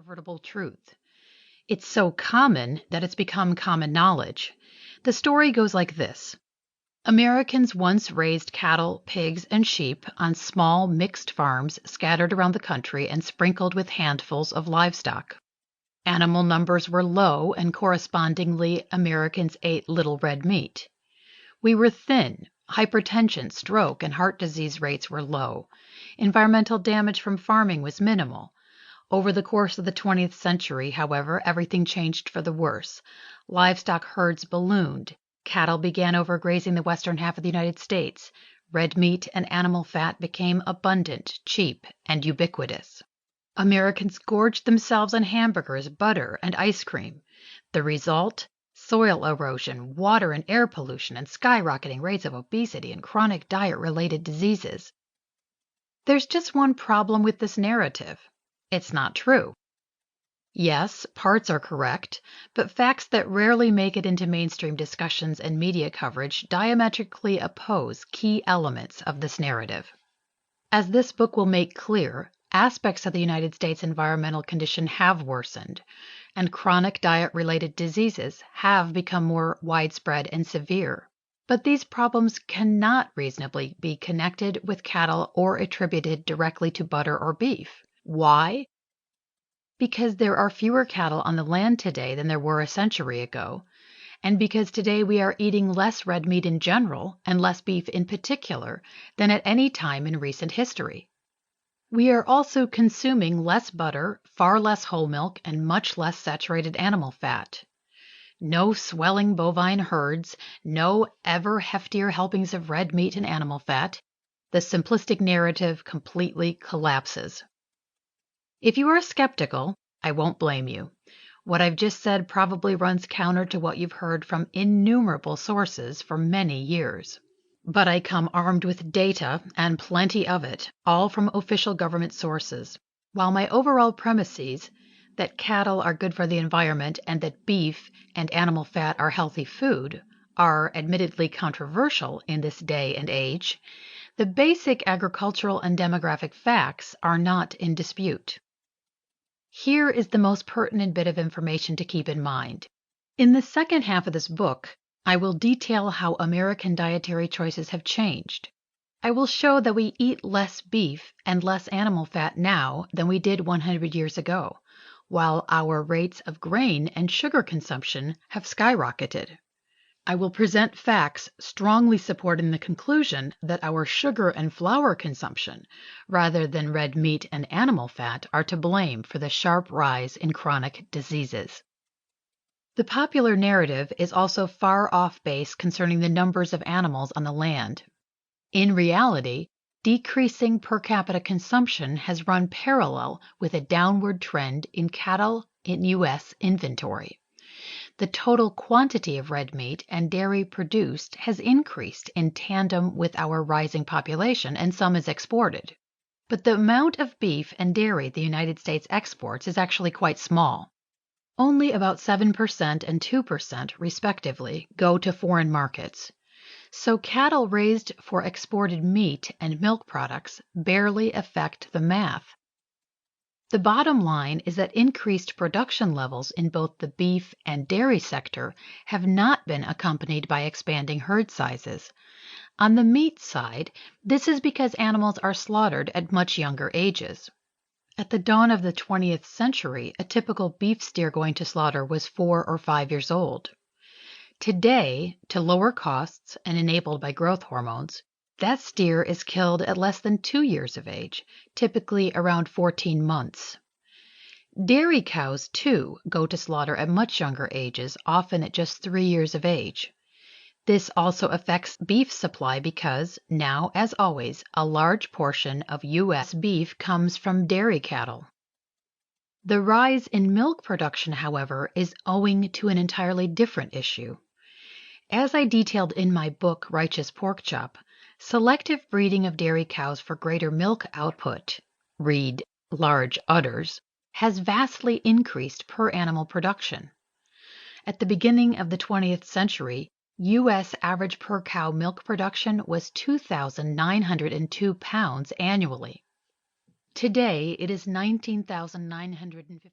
incontrovertible truth. It's so common that it's become common knowledge. The story goes like this. Americans once raised cattle, pigs, and sheep on small mixed farms scattered around the country and sprinkled with handfuls of livestock. Animal numbers were low, and correspondingly, Americans ate little red meat. We were thin. Hypertension, stroke, and heart disease rates were low. Environmental damage from farming was minimal. Over the course of the 20th century, however, everything changed for the worse. Livestock herds ballooned. Cattle began overgrazing the western half of the United States. Red meat and animal fat became abundant, cheap, and ubiquitous. Americans gorged themselves on hamburgers, butter, and ice cream. The result? Soil erosion, water and air pollution, and skyrocketing rates of obesity and chronic diet-related diseases. There's just one problem with this narrative. It's not true. Yes, parts are correct, but facts that rarely make it into mainstream discussions and media coverage diametrically oppose key elements of this narrative. As this book will make clear, aspects of the United States environmental condition have worsened, and chronic diet-related diseases have become more widespread and severe. But these problems cannot reasonably be connected with cattle or attributed directly to butter or beef. Why? Because there are fewer cattle on the land today than there were a century ago, and because today we are eating less red meat in general and less beef in particular than at any time in recent history. We are also consuming less butter, far less whole milk, and much less saturated animal fat. No swelling bovine herds, no ever heftier helpings of red meat and animal fat. The simplistic narrative completely collapses. If you are skeptical, I won't blame you. What I've just said probably runs counter to what you've heard from innumerable sources for many years. But I come armed with data, and plenty of it, all from official government sources. While my overall premises, that cattle are good for the environment and that beef and animal fat are healthy food, are admittedly controversial in this day and age, the basic agricultural and demographic facts are not in dispute. Here is the most pertinent bit of information to keep in mind. In the second half of this book, I will detail how American dietary choices have changed. I will show that we eat less beef and less animal fat now than we did 100 years ago, while our rates of grain and sugar consumption have skyrocketed. I will present facts strongly supporting the conclusion that our sugar and flour consumption, rather than red meat and animal fat, are to blame for the sharp rise in chronic diseases. The popular narrative is also far off base concerning the numbers of animals on the land. In reality, decreasing per capita consumption has run parallel with a downward trend in cattle in U.S. inventory. The total quantity of red meat and dairy produced has increased in tandem with our rising population, and some is exported. But the amount of beef and dairy the United States exports is actually quite small. Only about 7% and 2%, respectively, go to foreign markets. So cattle raised for exported meat and milk products barely affect the math. The bottom line is that increased production levels in both the beef and dairy sector have not been accompanied by expanding herd sizes. On the meat side, this is because animals are slaughtered at much younger ages. At the dawn of the 20th century, a typical beef steer going to slaughter was 4 or 5 years old. Today, to lower costs and enabled by growth hormones, that steer is killed at less than 2 years of age, typically around 14 months. Dairy cows, too, go to slaughter at much younger ages, often at just 3 years of age. This also affects beef supply because, now as always, a large portion of U.S. beef comes from dairy cattle. The rise in milk production, however, is owing to an entirely different issue. As I detailed in my book, Righteous Pork Chop, selective breeding of dairy cows for greater milk output, read large udders, has vastly increased per animal production. At the beginning of the 20th century, U.S. average per cow milk production was 2,902 pounds annually. Today, it is 19,950.